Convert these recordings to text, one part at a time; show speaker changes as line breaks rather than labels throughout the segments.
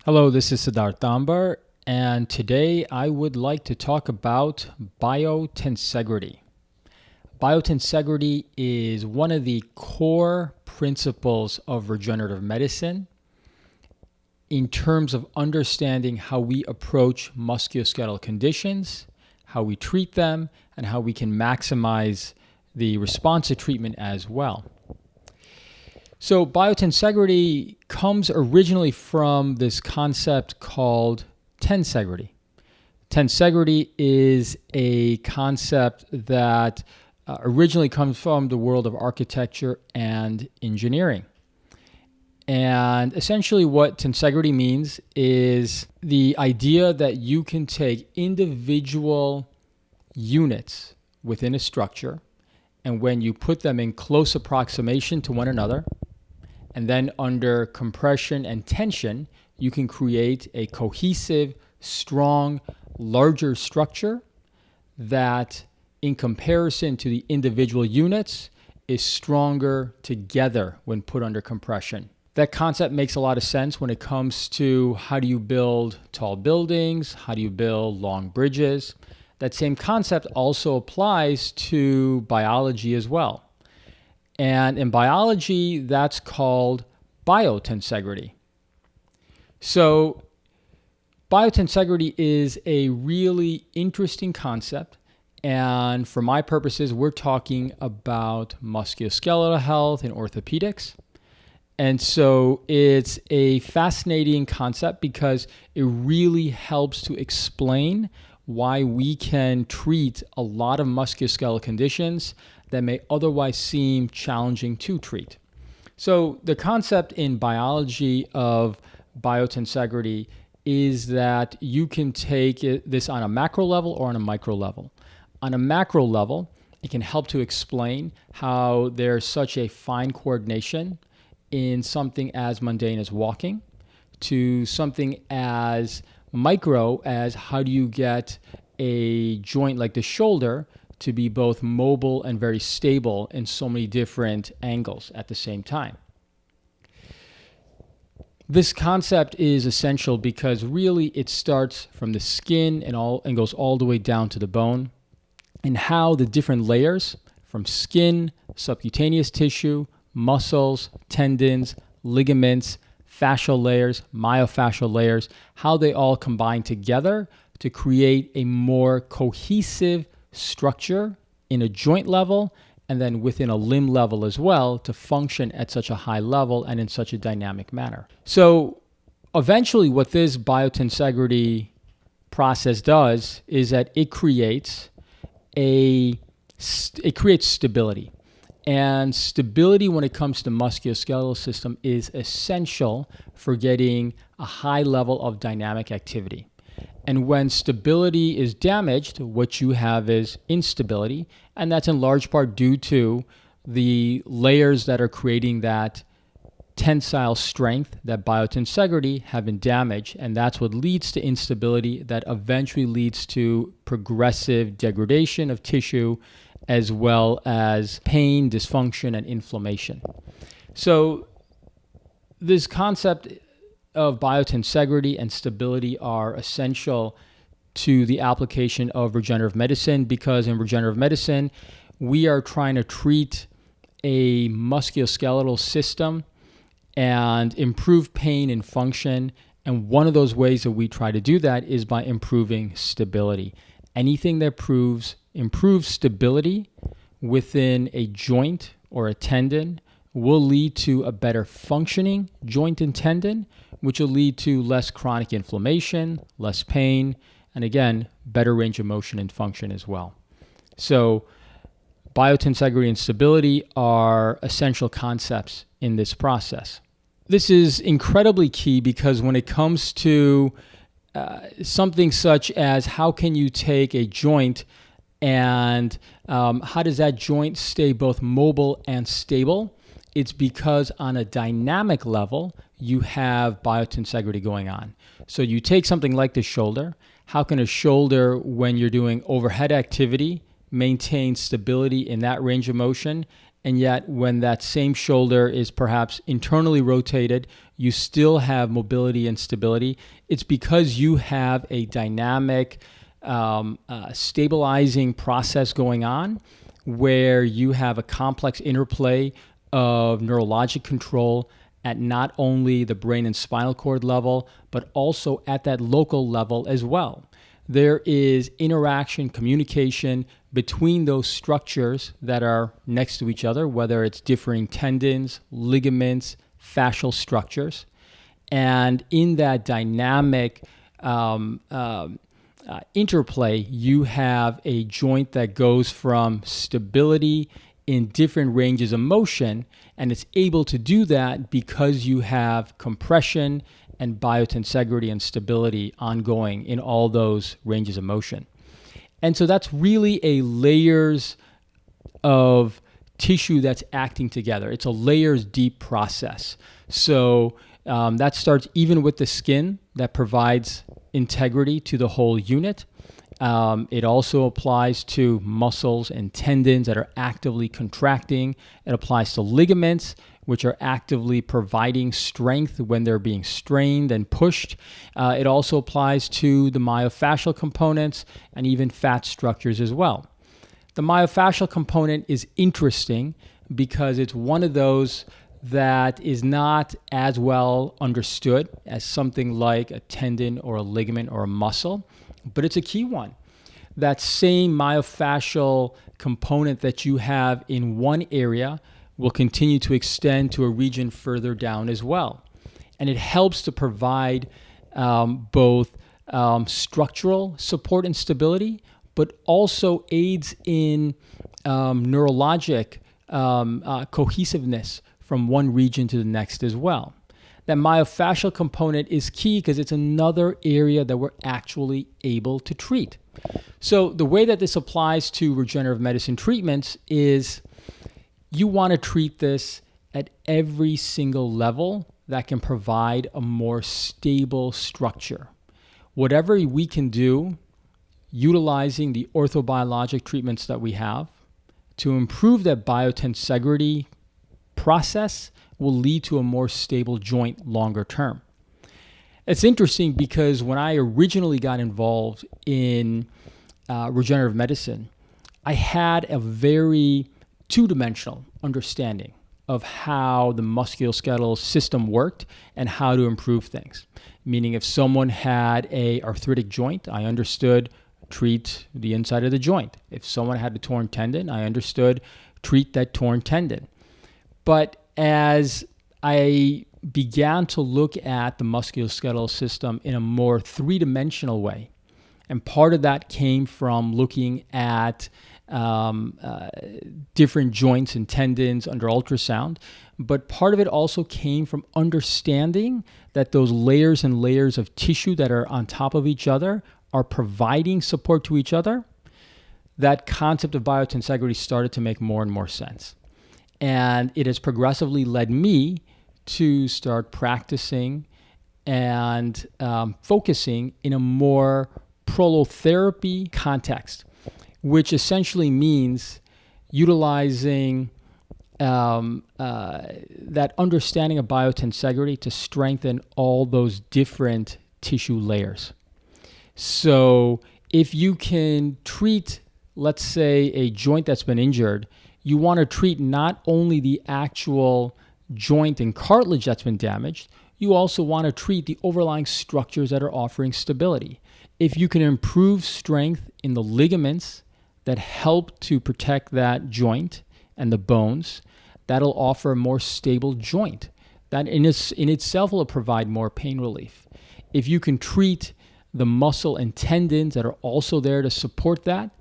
Hello, this is Siddharth Tambar, and today I would like to talk about biotensegrity. Biotensegrity is one of the core principles of regenerative medicine in terms of understanding how we approach musculoskeletal conditions, how we treat them, and how we can maximize the response to treatment as well. So biotensegrity comes originally from this concept called tensegrity. Tensegrity is a concept that originally comes from the world of architecture and engineering. And essentially what tensegrity means is the idea that you can take individual units within a structure, and when you put them in close approximation to one another, and then under compression and tension, you can create a cohesive, strong, larger structure that, in comparison to the individual units, is stronger together when put under compression. That concept makes a lot of sense when it comes to how do you build tall buildings, how do you build long bridges. That same concept also applies to biology as well. And in biology, that's called biotensegrity. So biotensegrity is a really interesting concept. And for my purposes, we're talking about musculoskeletal health and orthopedics. And so it's a fascinating concept because it really helps to explain why we can treat a lot of musculoskeletal conditions that may otherwise seem challenging to treat. So the concept in biology of biotensegrity is that you can take this on a macro level or on a micro level. On a macro level, it can help to explain how there's such a fine coordination in something as mundane as walking to something as micro as how do you get a joint like the shoulder to be both mobile and very stable in so many different angles at the same time. This concept is essential because really it starts from the skin and goes all the way down to the bone, and how the different layers from skin, subcutaneous tissue, muscles, tendons, ligaments, fascial layers, myofascial layers, how they all combine together to create a more cohesive structure in a joint level and then within a limb level as well to function at such a high level and in such a dynamic manner. So eventually what this biotensegrity process does is that it creates stability. And stability when it comes to the musculoskeletal system is essential for getting a high level of dynamic activity. And when stability is damaged, what you have is instability, and that's in large part due to the layers that are creating that tensile strength, that biotensegrity, have been damaged, and that's what leads to instability that eventually leads to progressive degradation of tissue as well as pain, dysfunction, and inflammation. So this concept of biotensegrity and stability are essential to the application of regenerative medicine because in regenerative medicine, we are trying to treat a musculoskeletal system and improve pain and function. And one of those ways that we try to do that is by improving stability. Anything that improves stability within a joint or a tendon will lead to a better functioning joint and tendon, which will lead to less chronic inflammation, less pain, and again, better range of motion and function as well. So biotensegrity and stability are essential concepts in this process. This is incredibly key because when it comes to something such as how can you take a joint and how does that joint stay both mobile and stable? It's because on a dynamic level, you have biotensegrity going on. So you take something like the shoulder. How can a shoulder, when you're doing overhead activity, maintain stability in that range of motion And yet when that same shoulder is perhaps internally rotated, you still have mobility and stability. It's because you have a dynamic stabilizing process going on where you have a complex interplay of neurologic control at not only the brain and spinal cord level, but also at that local level as well. There is interaction, communication between those structures that are next to each other, whether it's differing tendons, ligaments, fascial structures. And in that dynamic interplay, you have a joint that goes from stability in different ranges of motion, and it's able to do that because you have compression and biotensegrity and stability ongoing in all those ranges of motion. And so that's really a layers of tissue that's acting together. It's a layers deep process. So that starts even with the skin that provides integrity to the whole unit. It also applies to muscles and tendons that are actively contracting. It applies to ligaments, which are actively providing strength when they're being strained and pushed. It also applies to the myofascial components and even fat structures as well. The myofascial component is interesting because it's one of those that is not as well understood as something like a tendon or a ligament or a muscle, but it's a key one. That same myofascial component that you have in one area will continue to extend to a region further down as well. And it helps to provide both structural support and stability, but also aids in neurologic cohesiveness from one region to the next as well. That myofascial component is key because it's another area that we're actually able to treat. So the way that this applies to regenerative medicine treatments is you want to treat this at every single level that can provide a more stable structure. Whatever we can do utilizing the orthobiologic treatments that we have to improve that biotensegrity process will lead to a more stable joint longer term. It's interesting because when I originally got involved in regenerative medicine, I had a very two-dimensional understanding of how the musculoskeletal system worked and how to improve things. Meaning if someone had a arthritic joint, I understood treat the inside of the joint. If someone had a torn tendon, I understood treat that torn tendon. But as I began to look at the musculoskeletal system in a more three-dimensional way, and part of that came from looking at different joints and tendons under ultrasound, but part of it also came from understanding that those layers and layers of tissue that are on top of each other are providing support to each other. That concept of biotensegrity started to make more and more sense. And it has progressively led me to start practicing and focusing in a more prolotherapy context, which essentially means utilizing that understanding of biotensegrity to strengthen all those different tissue layers. So if you can treat, let's say, a joint that's been injured, you want to treat not only the actual joint and cartilage that's been damaged, you also want to treat the overlying structures that are offering stability. If you can improve strength in the ligaments that help to protect that joint and the bones, that'll offer a more stable joint. That in itself will provide more pain relief. If you can treat the muscle and tendons that are also there to support that,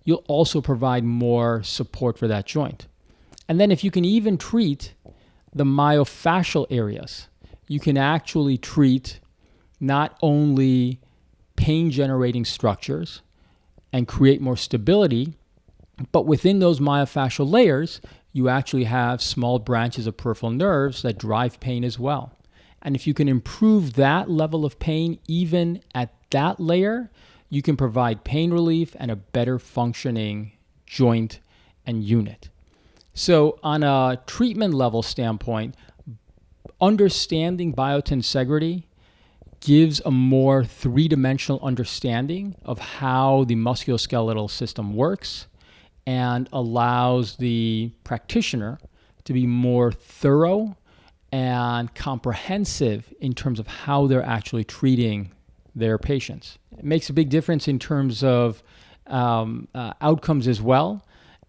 you'll also provide more support for that joint. And then if you can even treat the myofascial areas, you can actually treat not only pain-generating structures and create more stability, but within those myofascial layers, you actually have small branches of peripheral nerves that drive pain as well. And if you can improve that level of pain, even at that layer, you can provide pain relief and a better functioning joint and unit. So on a treatment level standpoint, understanding biotensegrity gives a more three-dimensional understanding of how the musculoskeletal system works and allows the practitioner to be more thorough and comprehensive in terms of how they're actually treating their patients. It makes a big difference in terms of outcomes as well,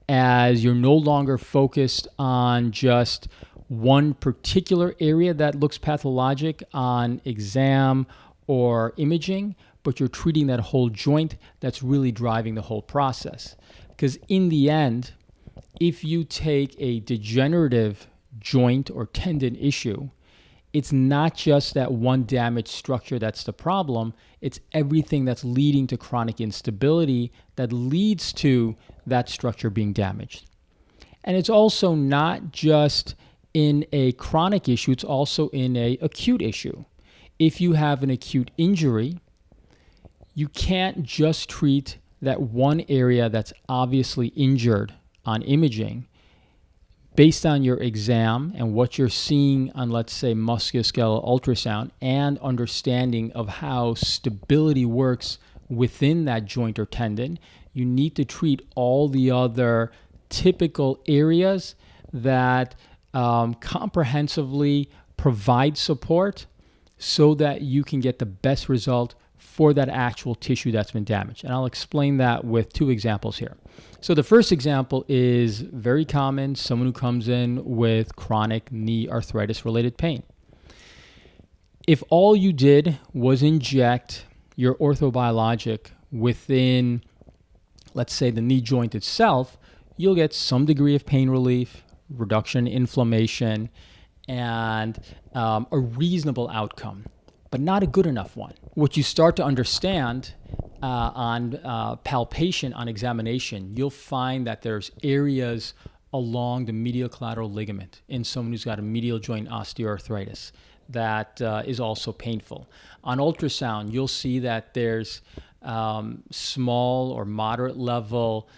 as you're no longer focused on just one particular area that looks pathologic on exam or imaging, but you're treating that whole joint that's really driving the whole process. Because in the end, if you take a degenerative joint or tendon issue, it's not just that one damaged structure that's the problem, it's everything that's leading to chronic instability that leads to that structure being damaged. And it's also not just in a chronic issue, it's also in an acute issue. If you have an acute injury, you can't just treat that one area that's obviously injured on imaging based on your exam and what you're seeing on, let's say, musculoskeletal ultrasound and understanding of how stability works within that joint or tendon. You need to treat all the other typical areas that comprehensively provide support so that you can get the best result for that actual tissue that's been damaged. And I'll explain that with two examples here. So the first example is very common, someone who comes in with chronic knee arthritis related pain. If all you did was inject your orthobiologic within, let's say, the knee joint itself, you'll get some degree of pain relief, reduction in inflammation, and a reasonable outcome, but not a good enough one. What you start to understand on palpation, on examination, you'll find that there's areas along the medial collateral ligament in someone who's got a medial joint osteoarthritis that is also painful. On ultrasound, you'll see that there's small or moderate level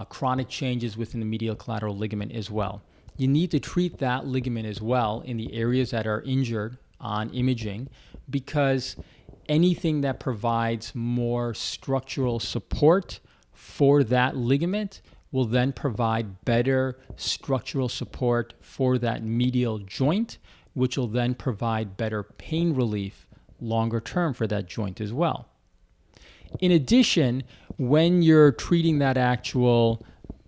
chronic changes within the medial collateral ligament as well. You need to treat that ligament as well in the areas that are injured on imaging, because anything that provides more structural support for that ligament will then provide better structural support for that medial joint, which will then provide better pain relief longer term for that joint as well. In addition, when you're treating that actual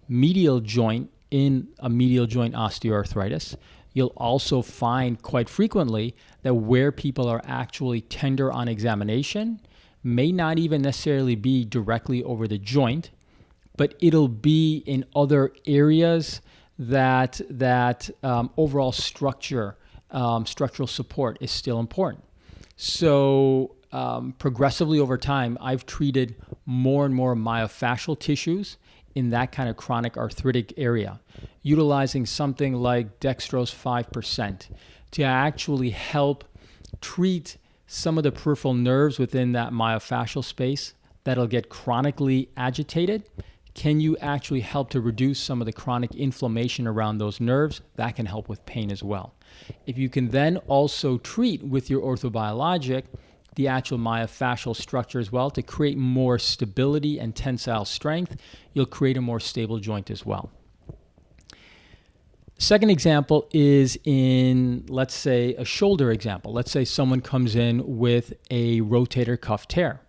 medial joint in a medial joint osteoarthritis, you'll also find quite frequently that where people are actually tender on examination may not even necessarily be directly over the joint, but it'll be in other areas that overall structural support is still important. So progressively over time, I've treated more and more myofascial tissues in that kind of chronic arthritic area, utilizing something like dextrose 5% to actually help treat some of the peripheral nerves within that myofascial space that'll get chronically agitated. Can you actually help to reduce some of the chronic inflammation around those nerves? That can help with pain as well. If you can then also treat with your orthobiologic the actual myofascial structure as well to create more stability and tensile strength, you'll create a more stable joint as well. Second example is in, let's say, a shoulder example. Let's say someone comes in with a rotator cuff tear.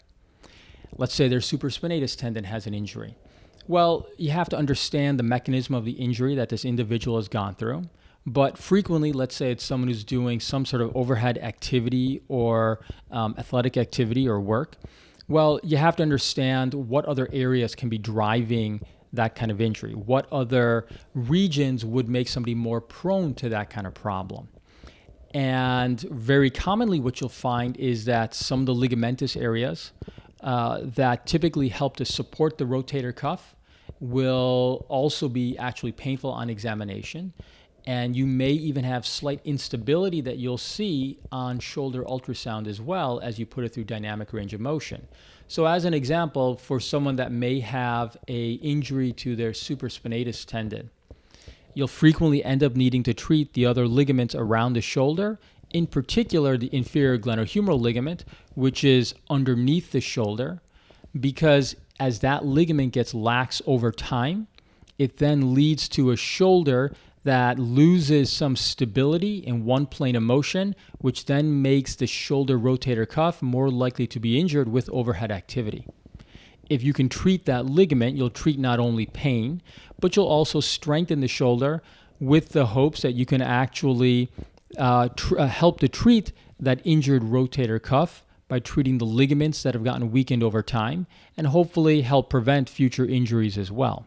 Let's say their supraspinatus tendon has an injury. Well, you have to understand the mechanism of the injury that this individual has gone through. But frequently, let's say it's someone who's doing some sort of overhead activity or athletic activity or work. Well, you have to understand what other areas can be driving that kind of injury. What other regions would make somebody more prone to that kind of problem? And very commonly what you'll find is that some of the ligamentous areas that typically help to support the rotator cuff will also be actually painful on examination. And you may even have slight instability that you'll see on shoulder ultrasound as well as you put it through dynamic range of motion. So as an example, for someone that may have an injury to their supraspinatus tendon, you'll frequently end up needing to treat the other ligaments around the shoulder, in particular the inferior glenohumeral ligament, which is underneath the shoulder, because as that ligament gets lax over time, it then leads to a shoulder that loses some stability in one plane of motion, which then makes the shoulder rotator cuff more likely to be injured with overhead activity. If you can treat that ligament, you'll treat not only pain, but you'll also strengthen the shoulder with the hopes that you can actually help to treat that injured rotator cuff by treating the ligaments that have gotten weakened over time, and hopefully help prevent future injuries as well.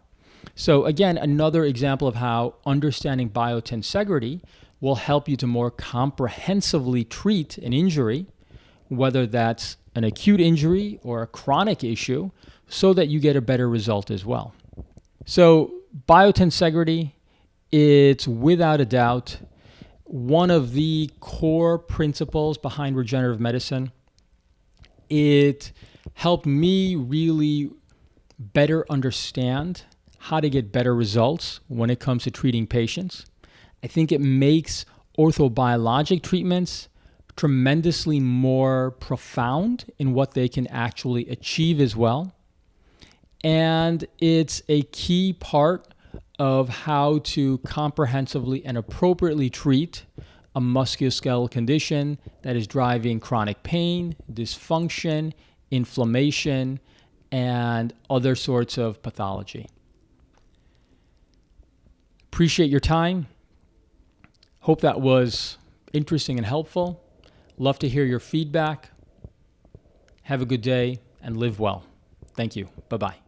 So again, another example of how understanding biotensegrity will help you to more comprehensively treat an injury, whether that's an acute injury or a chronic issue, so that you get a better result as well. So biotensegrity, it's without a doubt one of the core principles behind regenerative medicine. It helped me really better understand how to get better results when it comes to treating patients. I think it makes orthobiologic treatments tremendously more profound in what they can actually achieve as well. And it's a key part of how to comprehensively and appropriately treat a musculoskeletal condition that is driving chronic pain, dysfunction, inflammation, and other sorts of pathology. Appreciate your time. Hope that was interesting and helpful. Love to hear your feedback. Have a good day and live well. Thank you. Bye-bye.